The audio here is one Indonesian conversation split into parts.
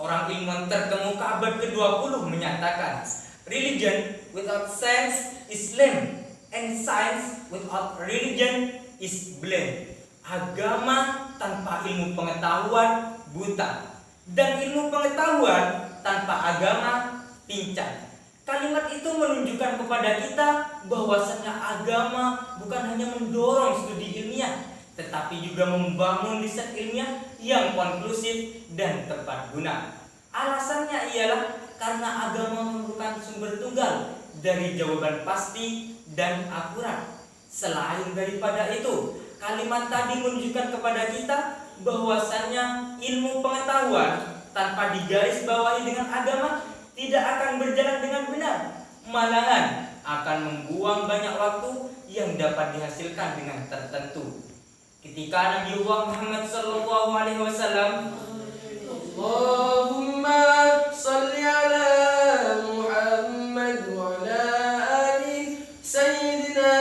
Orang ilmuwan terkemuka abad ke-20 menyatakan, religion without science is lame, and science without religion is blind. Agama tanpa ilmu pengetahuan buta, dan ilmu pengetahuan tanpa agama pincang. Kalimat itu menunjukkan kepada kita bahwasannya agama bukan hanya mendorong studi ilmiah, tetapi juga membangun riset ilmiah yang konklusif dan tepat guna. Alasannya ialah karena agama merupakan sumber tunggal dari jawaban pasti dan akurat. Selain daripada itu, kalimat tadi menunjukkan kepada kita bahwasannya ilmu pengetahuan tanpa digarisbawahi dengan agama tidak akan berjalan dengan benar, malahan akan membuang banyak waktu yang dapat dihasilkan dengan tertentu. Ketika Nabi Muhammad SAW, Allahumma salli ala Muhammad wa ala ali Sayyidina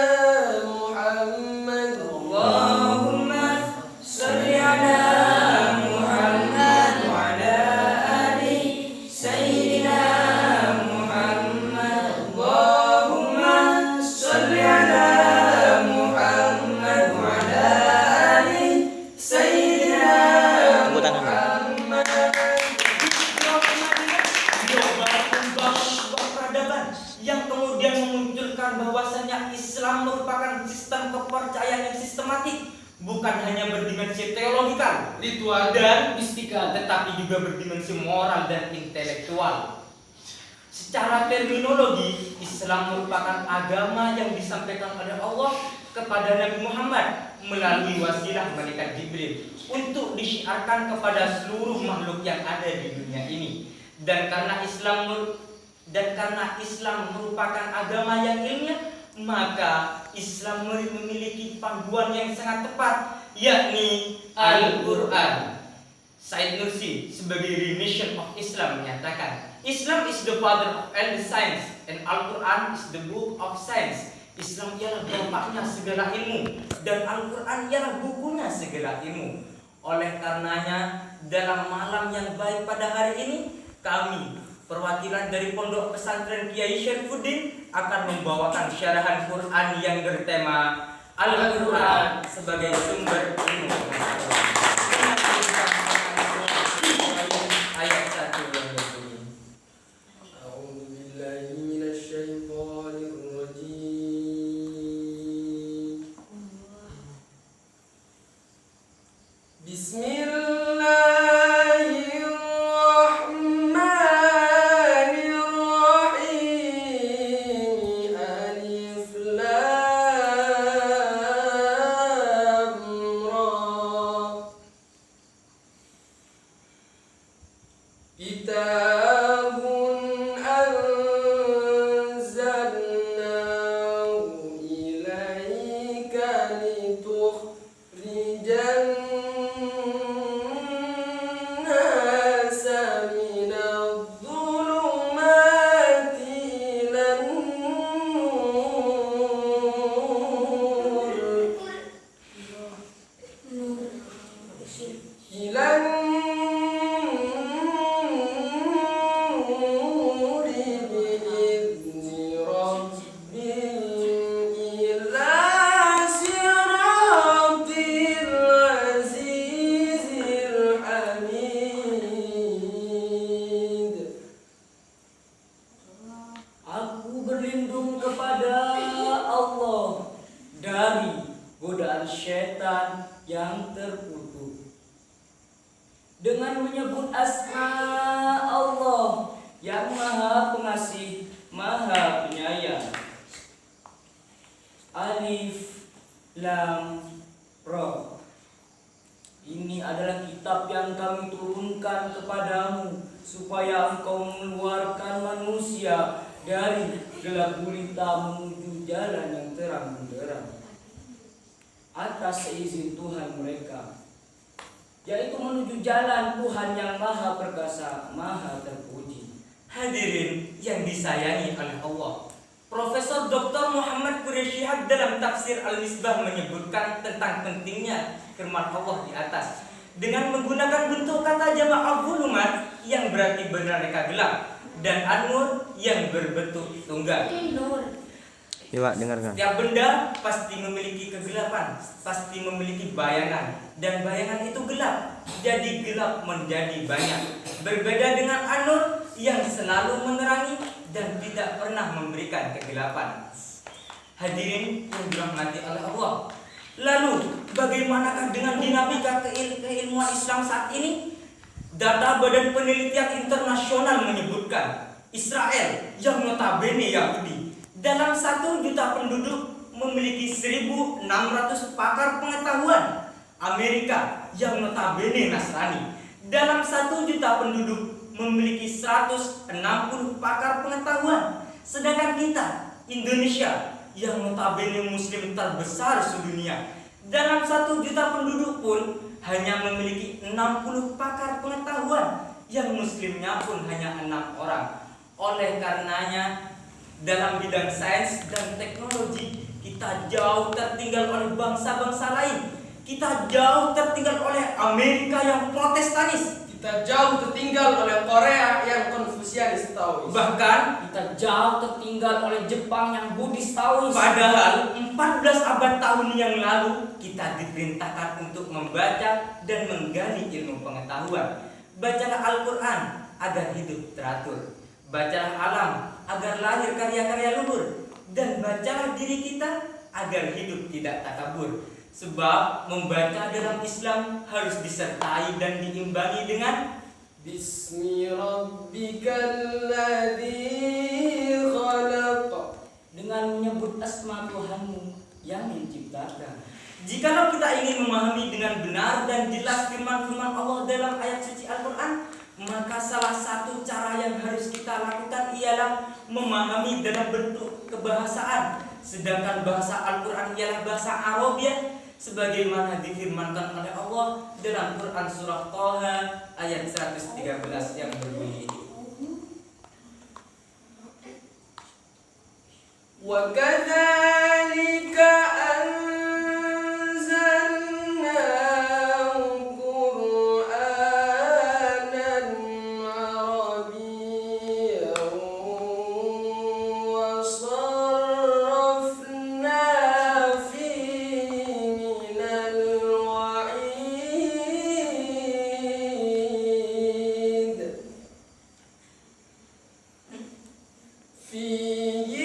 Muhammad. Allahumma salli ala Muhammad wa ala ali Sayyidina Muhammad. Allahumma salli ala Muhammad wa ala ali Sayyidina yang kemudian memunculkan bahwasannya Islam merupakan sistem kepercayaan yang sistematik, bukan hanya berdimensi teologikal, ritual dan mistikal, tetapi juga berdimensi moral dan intelektual. Secara terminologi, Islam merupakan agama yang disampaikan oleh Allah kepada Nabi Muhammad melalui wasilah malaikat Jibril untuk disiarkan kepada seluruh makhluk yang ada di dunia ini. Dan karena Islam merupakan agama yang ilmiah, maka Islam memiliki panduan yang sangat tepat, yakni Al-Quran. Said Nursi sebagai Remission of Islam menyatakan, Islam is the father of all the science and Al-Quran is the book of science. Islam ialah bapaknya segala ilmu dan Al-Quran ialah bukunya segala ilmu. Oleh karenanya, dalam malam yang baik pada hari ini, kami perwakilan dari Pondok Pesantren Kiai Syarifuddin akan membawakan syarahan Quran yang bertema Al-Quran sebagai sumber ilmu. Ayat 1 yang berbunyi, A'udzu billahi minasy syaithanir rajim. Bismillahirrahmanirrahim. Alif lam ra. Kitabun anzalnahu ilaika litukhrijan nasa minadh-dhulumati ilan nur ilan bi'izni rabbihim ila siratil azizil hamid. Aku berlindung kepada Allah dari godaan syaitan yang terkutuk dengan menyebut asma Allah yang maha pengasih, maha penyayang. Alif Lam Ra. Ini adalah kitab yang kami turunkan kepadamu supaya engkau mengeluarkan manusia dari gelap gulita menuju jalan yang terang benderang atas seizin Tuhan mereka, yaitu menuju jalan Tuhan yang maha perkasa, maha terpuji. hadirin yang disayangi oleh Allah, Profesor Dr. Muhammad Quraisy Shihab dalam tafsir Al-Misbah menyebutkan tentang pentingnya firman Allah di atas. dengan menggunakan bentuk kata jamak al-zulumat yang berarti beraneka gelap dan an-nur yang berbentuk tunggal. Coba dengarkan. Setiap benda pasti memiliki kegelapan, pasti memiliki bayangan, dan bayangan itu gelap, jadi gelap menjadi banyak. Berbeda dengan an-nur yang selalu menerangi dan tidak pernah memberikan kegelapan. Hadirin yang dirahmati oleh Allah. Lalu, bagaimanakah dengan dinamika keilmuan Islam saat ini? Data Badan Penelitian Internasional menyebutkan Israel yang notabene Yahudi dalam 1 juta penduduk memiliki 1.600 pakar pengetahuan. Amerika yang notabene Nasrani dalam 1 juta penduduk memiliki 160 pakar pengetahuan. Sedangkan kita, Indonesia, yang notabene muslim terbesar sedunia, dalam 1 juta penduduk pun hanya memiliki 60 pakar pengetahuan, yang muslimnya pun hanya 6 orang. Oleh karenanya, dalam bidang sains dan teknologi, kita jauh tertinggal oleh bangsa-bangsa lain. Kita jauh tertinggal oleh Amerika yang protestanis. Kita jauh tertinggal oleh Korea yang Konfusianis Taois. Bahkan Kita jauh tertinggal oleh Jepang yang Buddhis Taois. padahal 14 abad tahun yang lalu kita diperintahkan untuk membaca dan menggali ilmu pengetahuan. Bacalah Al-Quran agar hidup teratur. Bacalah alam agar lahir karya-karya luhur. Dan bacalah diri kita agar hidup tidak takabur. Sebab membaca dalam Islam harus disertai dan diimbangi dengan Bismi rabbikal ladzi khalaq. Dengan menyebut asma Tuhanmu yang menciptakan. jikalau kita ingin memahami dengan benar dan jelas firman-firman Allah dalam ayat suci Al-Quran, maka salah satu cara yang harus kita lakukan ialah memahami dalam bentuk kebahasaan. Sedangkan bahasa Al-Quran ialah bahasa Arabiah, sebagaimana difirmankan oleh Allah dalam Quran surah Thaha ayat 113 yang berbunyi, Wa kadzalika anzalnahu Qur'anan Arabiyyan wa sarrafna fihi minal wa'id fihi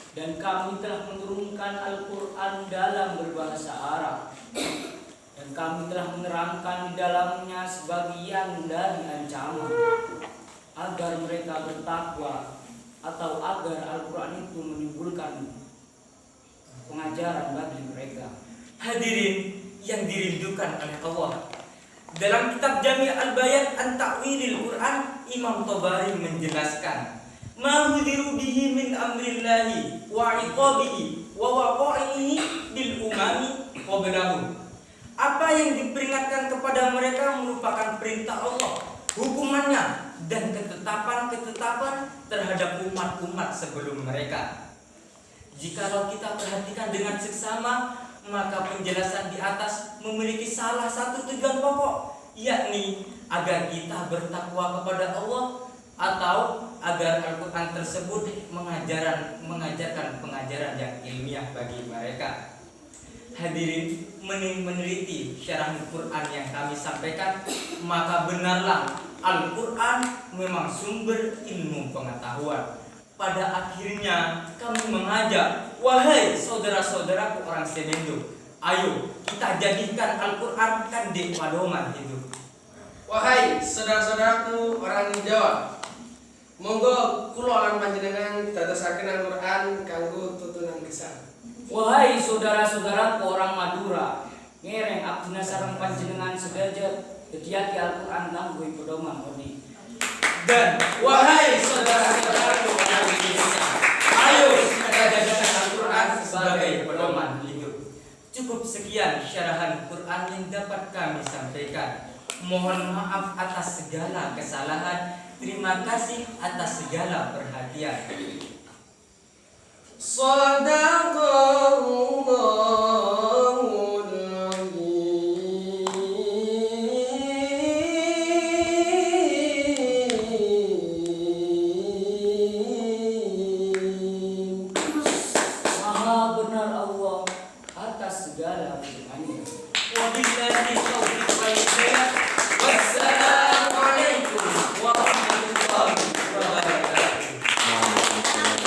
Dan kami telah menurunkan Al-Quran dalam berbahasa Arab. Dan kami telah menerangkan di dalamnya sebagian dari ancaman, agar mereka bertakwa, atau agar Al-Quran itu menimbulkan pengajaran bagi mereka. hadirin yang dirindukan oleh Allah. Dalam kitab Jami' al-Bayan an Ta'wilil Quran, Imam Tabari menjelaskan, ma hudhiru bihi min amrillahi wa iqabihi wa waqa'ihi bil umami qablahu. Apa yang diperingatkan kepada mereka merupakan perintah Allah, hukumannya, dan ketetapan-ketetapan terhadap umat-umat sebelum mereka. Jikalau kita perhatikan dengan seksama, maka penjelasan di atas memiliki salah satu tujuan pokok, yakni agar kita bertakwa kepada Allah, atau agar Al-Quran tersebut mengajarkan pengajaran yang ilmiah bagi mereka. Hadirin, meneliti syarah Al-Quran yang kami sampaikan, maka benarlah Al-Quran memang sumber ilmu pengetahuan. Pada akhirnya kami mengajak, wahai saudara-saudaraku orang Semendo, ayo kita jadikan Al-Quran kan di padoman itu. Wahai saudara-saudaraku orang Jawa, monggo kula lan panjenengan dadosaken Al-Qur'an kanggo tutunan gesang. Wahai saudara-saudaraku orang Madura, ngereng abdina sareng panjenengan sedaya dadiati Al-Quran kanggo pedoman kami. Dan wahai saudara-saudaraku orang Indonesia, ayo kita jadikan Al-Quran sebagai pedoman hidup. Cukup sekian syarahan Quran yang dapat kami sampaikan. Mohon maaf atas segala kesalahan. Terima kasih atas segala perhatian. Sadaqallahul azim. Maha benar Allah atas segala firman-Nya. Wabillahi taufiq wal hidayah.